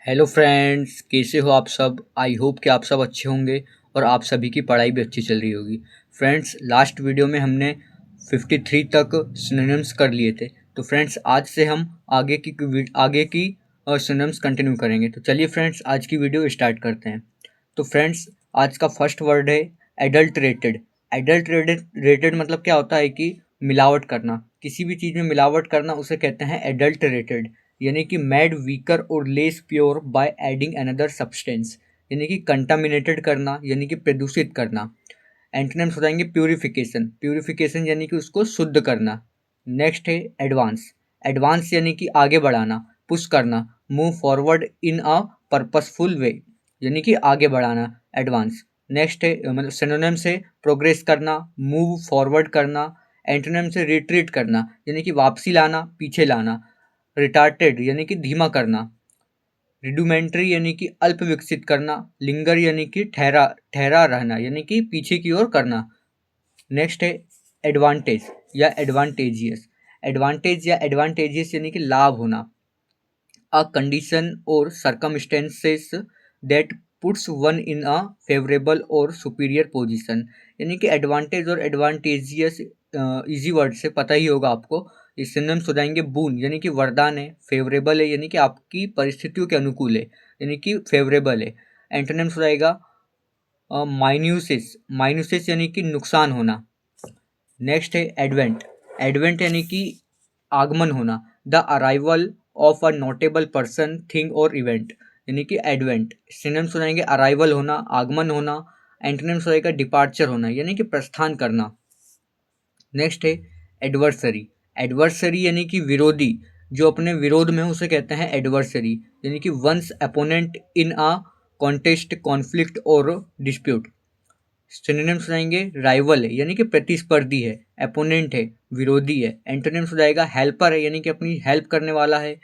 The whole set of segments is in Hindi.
हेलो फ्रेंड्स, कैसे हो आप सब। आई होप कि आप सब अच्छे होंगे और आप सभी की पढ़ाई भी अच्छी चल रही होगी। फ्रेंड्स, लास्ट वीडियो में हमने 53 तक सिनोनिम्स कर लिए थे। तो फ्रेंड्स, आज से हम आगे की सिनोनिम्स कंटिन्यू करेंगे। तो चलिए फ्रेंड्स, आज की वीडियो स्टार्ट करते हैं। तो फ्रेंड्स, आज का फर्स्ट वर्ड है एडल्टरेटेड। एडल्टरेटेड मतलब क्या होता है कि मिलावट करना, किसी भी चीज़ में मिलावट करना, उसे कहते हैं एडल्टरेटेड। यानी कि मेड वीकर और less pure by adding another substance, यानी कि कंटामिनेटेड करना, यानी कि प्रदूषित करना। एंटोनिम्स हो जाएंगे प्यूरिफिकेशन। प्यूरिफिकेशन यानी कि उसको शुद्ध करना। नेक्स्ट है एडवांस। एडवांस यानी कि आगे बढ़ाना, पुश करना, move forward in a purposeful way, यानी कि आगे बढ़ाना, एडवांस। नेक्स्ट है मतलब सिनोनिम से प्रोग्रेस करना, मूव फॉरवर्ड करना। एंटोनिम से रिट्रीट करना, यानी कि वापसी लाना, पीछे लाना। रिटार्टेड यानी कि धीमा करना। रिडूमेंट्री यानी कि अल्प विकसित करना। लिंगर यानी कि ठहरा ठहरा रहना, यानी कि पीछे की ओर करना। नेक्स्ट है एडवांटेज या एडवांटेजियस। एडवांटेज या एडवांटेजियस यानी कि लाभ होना। अ कंडीशन और circumstances that puts one in a favourable और सुपीरियर पोजीशन, यानी कि एडवांटेज और एडवांटेजियस इजी वर्ड से पता ही होगा आपको। इस सिनोनिम्स हो जाएंगे बून यानी कि वरदान है, फेवरेबल है यानी कि आपकी परिस्थितियों के अनुकूल है, यानी कि फेवरेबल है। एंटोनिम्स हो जाएगा माइन्यूसिस। माइन्यूसिस यानी कि नुकसान होना। नेक्स्ट है एडवेंट। एडवेंट यानी कि आगमन होना, the arrival of a notable person, thing और इवेंट, यानी कि एडवेंट। सिनोनिम्स हो जाएंगे अराइवल होना, आगमन होना। एंटोनिम्स हो जाएगा डिपार्चर होना, यानी कि प्रस्थान करना। नेक्स्ट है एडवर्सरी। एडवर्सरी यानी कि विरोधी, जो अपने विरोध में है उसे कहते हैं एडवर्सरी, यानी कि one's opponent in a contest, conflict और डिस्प्यूट। सिनोनिम्स हो जाएंगे राइवल है, यानी कि प्रतिस्पर्धी है। अपोनेंट है, विरोधी है। एंटोनिम्स हो जाएगा हेल्पर है, यानी कि अपनी हेल्प करने वाला है।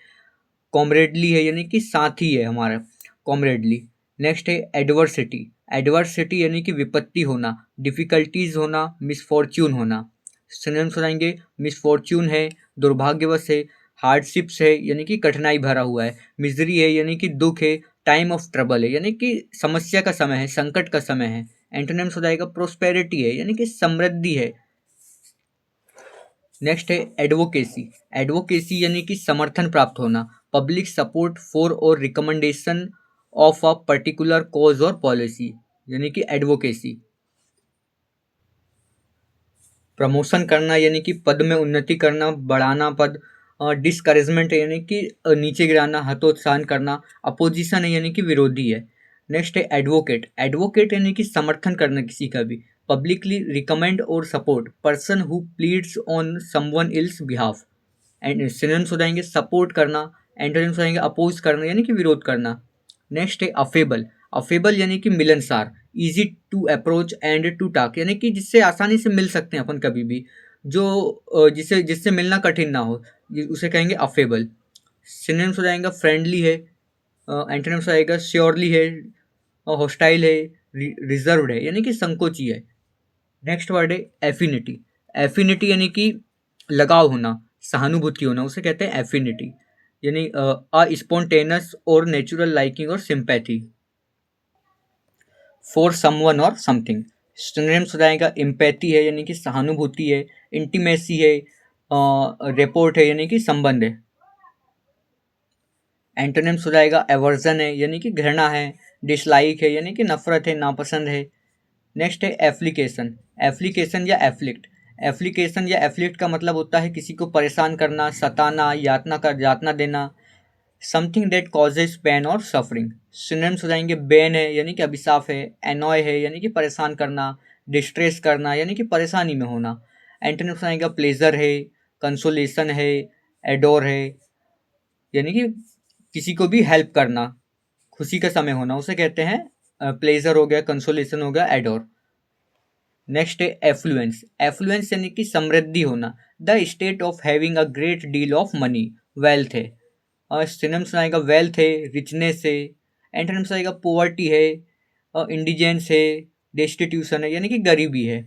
कॉमरेडली है, यानी कि साथी है हमारा, कॉमरेडली। नेक्स्ट है एडवर्सिटी। एडवर्सिटी यानी कि विपत्ति होना, डिफिकल्टीज होना, मिसफॉर्च्यून होना। सिनोनिम्स हो जाएंगे मिसफॉर्च्यून है, दुर्भाग्यवश है। हार्डशिप्स है, यानी कि कठिनाई भरा हुआ है। मिजरी है, यानी कि दुख है। टाइम ऑफ ट्रबल है, यानी कि समस्या का समय है, संकट का समय है। एंटोनिम्स हो जाएगा प्रोस्पेरिटी है, यानी कि समृद्धि है। नेक्स्ट है एडवोकेसी। एडवोकेसी यानी कि समर्थन प्राप्त होना, पब्लिक सपोर्ट फॉर और recommendation of a particular cause और पॉलिसी, यानी कि एडवोकेसी। प्रमोशन करना यानी कि पद में उन्नति करना, बढ़ाना पद। डिस्करेजमेंट है, यानी कि नीचे गिराना, हतोत्साहन करना। अपोजिशन है, यानी कि विरोधी है। नेक्स्ट है एडवोकेट। एडवोकेट यानी कि समर्थन करना किसी का भी। पब्लिकली रिकमेंड और support, person who pleads on someone ills behalf. And synonyms हो जाएंगे सपोर्ट करना। एंटोनिम्स हो जाएंगे अपोज करना, यानी कि विरोध करना। नेक्स्ट है अफेबल। अफेबल यानी कि मिलनसार, easy to approach and to talk, यानी कि जिससे आसानी से मिल सकते हैं अपन कभी भी, जो जिससे जिससे मिलना कठिन ना हो, उसे कहेंगे अफेबल। सिनोनिम्स हो जाएगा फ्रेंडली है। एंटोनिम्स हो जाएगा श्योरली है, हॉस्टाइल है, रिजर्व्ड है, यानी कि संकोची है। नेक्स्ट वर्ड है एफिनिटी। एफिनिटी यानी कि लगाव होना, सहानुभूति होना, उसे कहते हैं एफिनिटी। यानी अ स्पॉन्टेनियस और नेचुरल लाइकिंग और सिंपैथी फॉर समवन और समथिंग। सिनोनिम्स हो जाएगा एम्पैथी है, यानी कि सहानुभूति है। इंटीमेसी है, रिपोर्ट है, यानी कि संबंध है। एंटोनिम्स हो जाएगा एवर्जन है, यानी कि घृणा है। डिसलाइक है, यानी कि नफरत है, नापसंद है। नेक्स्ट है एफ्लिकेशन। एफ्लिकेशन या एफ्लिक्ट। एफ्लिकेशन या एफ्लिक्ट का मतलब होता है किसी को परेशान करना, सताना, यातना देना। समथिंग दैट कॉजेज पेन और सफरिंग। सिनोनिम्स हो जाएंगे बेन है, यानी कि अभिशाप है। एनॉय है, यानी कि परेशान करना। डिस्ट्रेस करना, यानी कि परेशानी में होना। एंटोनिम्स हो जाएगा प्लेजर है, कंसोलेशन है, एडोर है, यानी कि किसी को भी हेल्प करना, खुशी का समय होना, उसे कहते हैं प्लेजर हो गया, कंसोलेशन हो गया, एडोर। नेक्स्ट है एफ्लुएंस। एफ्लुएंस यानी कि समृद्धि होना, the state of having a great deal of money, wealth है। और सिनोनिम्स आएगा वेल्थ है, रिचनेस है। एंटोनिम्स आएगा पोवर्टी है, इंडिजेंस है, डेस्टिट्यूशन है, यानी कि गरीबी है।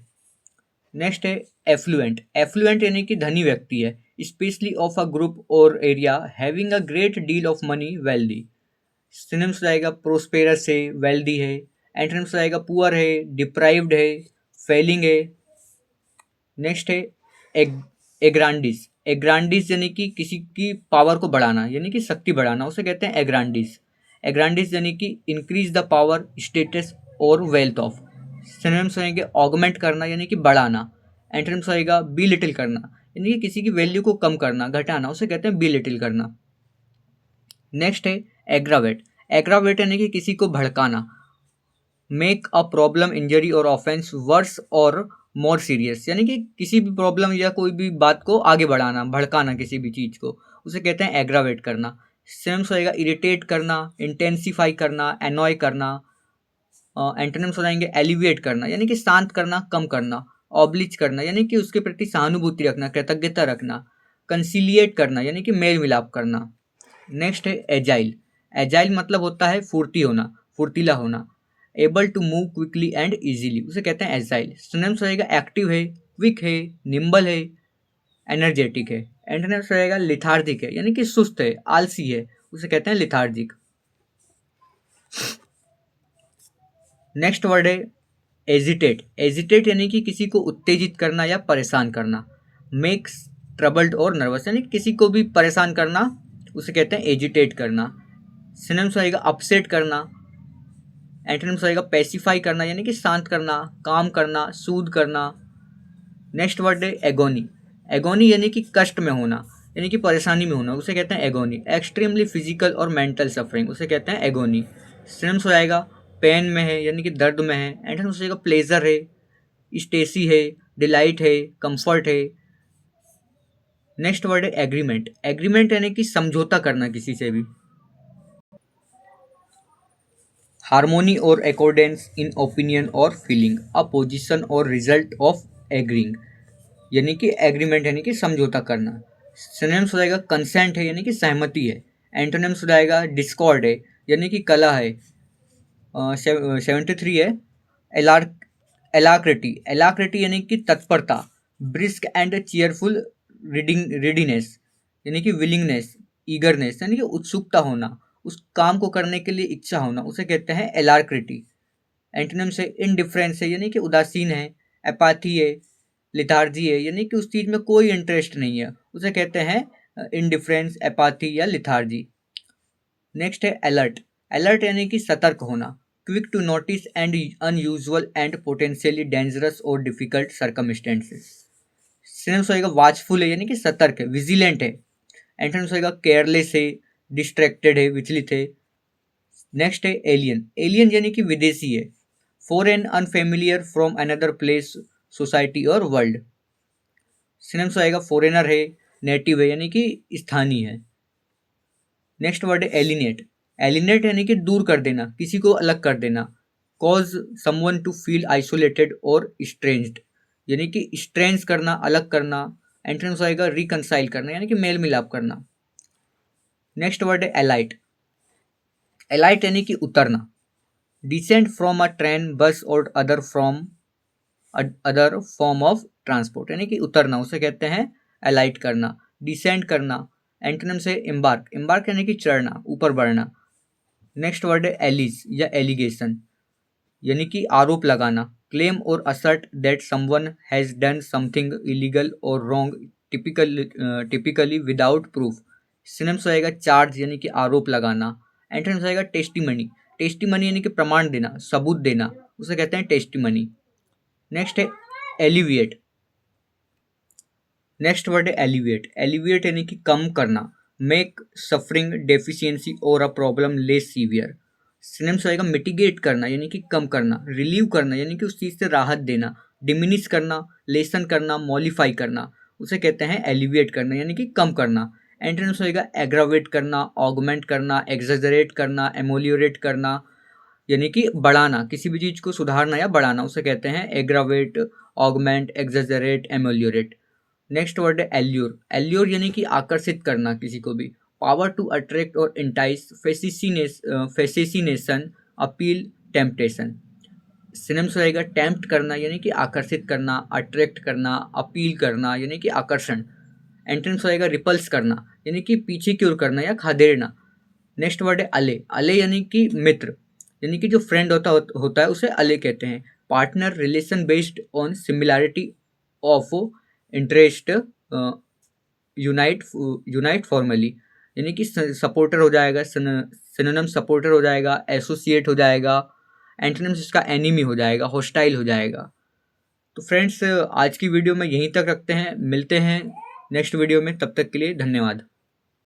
नेक्स्ट है एफ्लुएंट। एफ्लुएंट यानी कि धनी व्यक्ति है, स्पेशली ऑफ अ ग्रुप और area having a great deal of money, wealthy. Synonyms हो जाएगा प्रोस्पेरस है, वेल्दी है। एंटोनिम्स हो जाएगा पुअर है, डिप्राइव्ड है, फेलिंग है। नेक्स्ट है एग्रांडिस। एग्रांडिस यानी कि किसी की पावर को बढ़ाना, यानी कि शक्ति बढ़ाना, उसे कहते हैं एग्रांडिस। एग्रांडिस यानी कि इंक्रीज द पावर, स्टेटस और वेल्थ ऑफ। सिनोनिम्स होंगे ऑगमेंट करना यानी कि बढ़ाना। एंटोनिम्स होएगा बी लिटिल करना, यानी कि किसी की वैल्यू को कम करना, घटाना, उसे कहते हैं बी लिटिल करना। नेक्स्ट है एग्रावेट। एग्रावेट यानी कि किसी को भड़काना। मेक अ प्रॉब्लम, इंजरी और ऑफेंस वर्स और मोर सीरियस, यानी कि किसी भी प्रॉब्लम या कोई भी बात को आगे बढ़ाना, भड़काना किसी भी चीज़ को, उसे कहते हैं एग्रावेट करना। सिनोनिम्स होएगा इरिटेट करना, इंटेंसिफाई करना, एनॉय करना। एंटोनिम्स हो जाएंगे एलिविएट करना, यानी कि शांत करना, कम करना। ऑब्लिज करना, यानी कि उसके प्रति सहानुभूति रखना, कृतज्ञता रखना। कंसिलिएट करना, यानी कि मेल मिलाप करना। नेक्स्ट है एजाइल। एजाइल मतलब होता है फुर्ती होना, फुर्तीला होना। Able to move quickly and easily, उसे कहते हैं एजाइल। सिनोनिम्स रहेगा एक्टिव है, क्विक है, निम्बल है, एनर्जेटिक है। एंटोनिम्स रहेगा लिथार्जिक है, यानी कि सुस्त है, आलसी है, उसे कहते हैं लिथार्जिक। नेक्स्ट वर्ड है एजिटेट। एजिटेट यानी कि किसी को उत्तेजित करना या परेशान करना। मेक्स ट्रबल्ड और नर्वस, यानी किसी को भी परेशान करना, उसे कहते हैं एजिटेट करना। सिनोनिम्स रहेगा अपसेट करना। एंटोनिम्स रहेगा पैसिफाई करना, यानी कि शांत करना, काम करना, सूद करना। नेक्स्ट वर्ड है एगोनी। एगोनी यानी कि कष्ट में होना, यानी कि परेशानी में होना, उसे कहते हैं एगोनी। एक्सट्रीमली फिजिकल और मेंटल सफरिंग, उसे कहते हैं एगोनी। सिनोनिम्स हो जाएगा पेन में है, यानी कि दर्द में है। एंटोनिम्स हो जाएगा प्लेजर है, स्टेसी है, डिलाइट है, कंफर्ट है। नेक्स्ट वर्ड है एग्रीमेंट। एग्रीमेंट यानी कि समझौता करना किसी से भी। हार्मोनी और अकॉर्डेंस इन ओपिनियन और फीलिंग, अ पोजिशन और रिजल्ट ऑफ एग्रीइंग, यानी कि एग्रीमेंट यानी कि समझौता करना। सिनोनिम्स हो जाएगा कंसेंट है, यानी कि सहमति है। एंटोनिम्स हो जाएगा डिस्कॉर्ड है, यानी कि कला है। 73 है एलार एलाक्रिटी। एलाक्रिटी यानी कि तत्परता। ब्रिस्क एंड चीयरफुल रीडिनेस, यानी कि विलिंगनेस, ईगरनेस, यानी कि उत्सुकता होना, उस काम को करने के लिए इच्छा होना, उसे कहते हैं एलाक्रिटी। एंटोनिम से इनडिफरेंस है, यानी कि उदासीन है। एपाथी है, लिथार्जी है, यानी कि उस चीज़ में कोई इंटरेस्ट नहीं है, उसे कहते हैं इनडिफरेंस, एपाथी या लिथार्जी। नेक्स्ट है अलर्ट। अलर्ट यानी कि सतर्क होना। Quick to notice and unusual and potentially dangerous और डिफिकल्ट सर्कमस्टेंसेस। सिनोनिम्स होएगा वाचफुल है, यानी कि सतर्क है, विजिलेंट है। एंटोनिम्स होएगा केयरलेस है, डिस्ट्रैक्टेड है, विचलित है। नेक्स्ट है एलियन। एलियन यानी कि विदेशी है। Foreign, unfamiliar, from another place, society और वर्ल्ड। सिनोनिम्स होएगा फॉरेनर है, नेटिव है, यानी कि स्थानीय है। नेक्स्ट वर्ड है एलिनेट। एलिनेट यानी कि दूर कर देना, किसी को अलग कर देना। Cause someone to feel isolated और स्ट्रेंज्ड, यानी कि स्ट्रेंज करना, अलग करना। एंटोनिम्स आएगा रिकनसाइल करना, यानी कि मेल मिलाप करना। नेक्स्ट वर्ड है एलाइट। एलाइट यानी कि उतरना। डिसेंड फ्रॉम अ ट्रेन, बस और अदर फॉर्म ऑफ ट्रांसपोर्ट, यानी कि उतरना, उसे कहते हैं एलाइट करना। डिसेंड करना। एंटोनिम से एम्बार्क। एम्बार्क यानी कि चढ़ना, ऊपर बढ़ना। नेक्स्ट वर्ड है एलिज या एलिगेशन, यानी कि आरोप लगाना। क्लेम और assert that someone has done something illegal और wrong, typically without proof. Synonyms रहेगा चार्ज, यानी कि आरोप लगाना। एंटोनिम्स रहेगा टेस्टिमनी। टेस्टिमनी यानी कि प्रमाण देना, सबूत देना, उसे कहते हैं टेस्टिमनी। नेक्स्ट है एलिविएट। नेक्स्ट वर्ड है एलिविएट। एलिविएट यानी कि कम करना। मेक सफरिंग, डेफिशिएंसी और a problem less severe. Synonyms रहेगा मिटिगेट करना, यानी कि कम करना। रिलीव करना, यानी कि उस चीज़ से राहत देना। डिमिनिश करना, लेसन करना, मॉडिफाई करना, उसे कहते हैं एलिविएट करना, यानी कि कम करना। एंटोनिम्स होएगा एग्रावेट करना, ऑगमेंट करना, एग्जेजरेट करना, एमोलियोरेट करना, यानी कि बढ़ाना, किसी भी चीज़ को सुधारना या बढ़ाना, उसे कहते हैं aggravate, augment, exaggerate, ameliorate. Next word है एल्यूर। एल्यूर यानी कि आकर्षित करना किसी को भी। पावर टू अट्रैक्ट और entice, fascination, appeal, temptation. Synonyms रहेगा टेम्प्ट करना, यानी कि आकर्षित करना, अट्रैक्ट करना, अपील करना, यानी कि आकर्षण। एंटोनिम्स रहेगा रिपल्स करना, यानी कि पीछे की ओर करना या खदेड़ना। नेक्स्ट वर्ड है अले। अले यानी कि मित्र, यानी कि जो फ्रेंड होता है उसे अले कहते हैं। Partner, relation based on similarity of interest, unite formally, यानी कि सपोर्टर हो जाएगा, सिनोनिम सपोर्टर हो जाएगा, एसोसिएट हो जाएगा, एंटोनिम्स इसका एनिमी हो जाएगा, हॉस्टाइल हो जाएगा। तो फ्रेंड्स आज की वीडियो में यहीं तक रखते हैं, मिलते हैं नेक्स्ट वीडियो में, तब तक के लिए धन्यवाद।